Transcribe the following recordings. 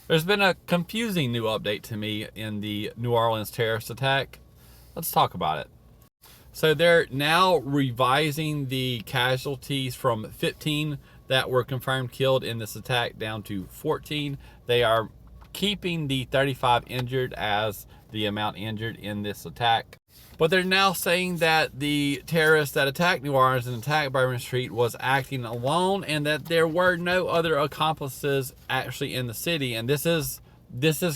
There's been a confusing new update to me in the New Orleans terrorist attack. Let's talk about it. So they're now revising the casualties from 15 that were confirmed killed in this attack down to 14. They are keeping the 35 injured as the amount injured in this attack. But they're now saying that the terrorist that attacked New Orleans and attacked Bourbon Street was acting alone, and that there were no other accomplices actually in the city. And this is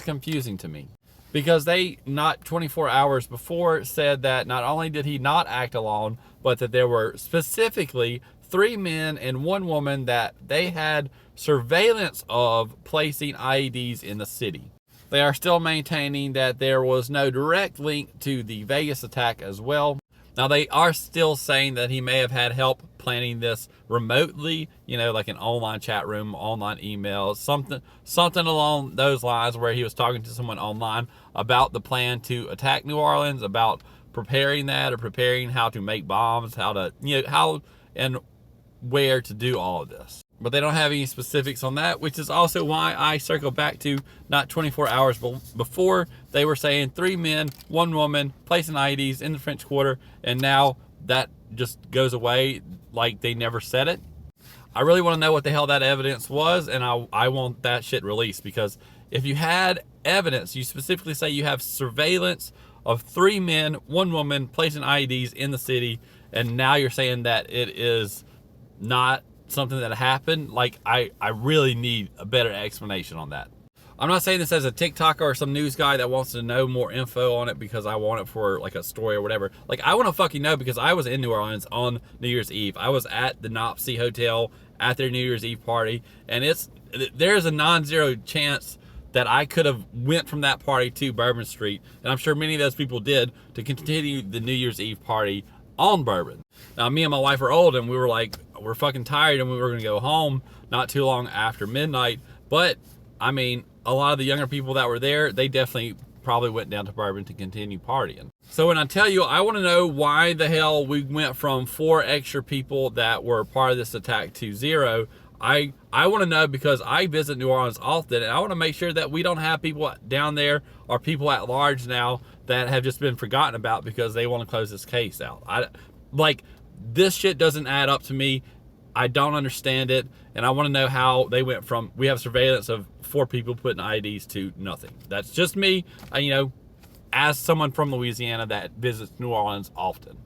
confusing to me, because they, not 24 hours before, said that not only did he not act alone, but that there were specifically 3 men and 1 woman that they had surveillance of placing IEDs in the city. They are still maintaining that there was no direct link to the Vegas attack as well. Now, they are still saying that he may have had help planning this remotely, like an online chat room, online emails, something along those lines, where he was talking to someone online about the plan to attack New Orleans, about preparing that, or preparing how to make bombs, how and where to do all of this. But they don't have any specifics on that, which is also why I circle back to not 24 hours before. They were saying 3 men, 1 woman, placing IEDs in the French Quarter, and now that just goes away like they never said it. I really want to know what the hell that evidence was, and I want that shit released, because if you had evidence, you specifically say you have surveillance of 3 men, 1 woman placing IEDs in the city, and now you're saying that it is not something that happened. I really need a better explanation on that. I'm not saying this as a TikToker or some news guy that wants to know more info on it because I want it for like a story or whatever. I want to fucking know, because I was in New Orleans on New Year's Eve. I was at the Nopsi Hotel at their New Year's Eve party, and there's a non-zero chance that I could have went from that party to Bourbon Street, and I'm sure many of those people did, to continue the New Year's Eve party on Bourbon. Now, me and my wife are old, and we were like, we're fucking tired, and we were gonna go home not too long after midnight. But I mean, a lot of the younger people that were there, they definitely probably went down to Bourbon to continue partying. So when I tell you, I want to know why the hell we went from 4 extra people that were part of this attack to 0. I want to know, because I visit New Orleans often, and I want to make sure that we don't have people down there, or people at large now, that have just been forgotten about because they want to close this case out. This shit doesn't add up to me. I don't understand it, and I want to know how they went from, we have surveillance of 4 people putting IDs, to nothing. That's just me, as someone from Louisiana that visits New Orleans often.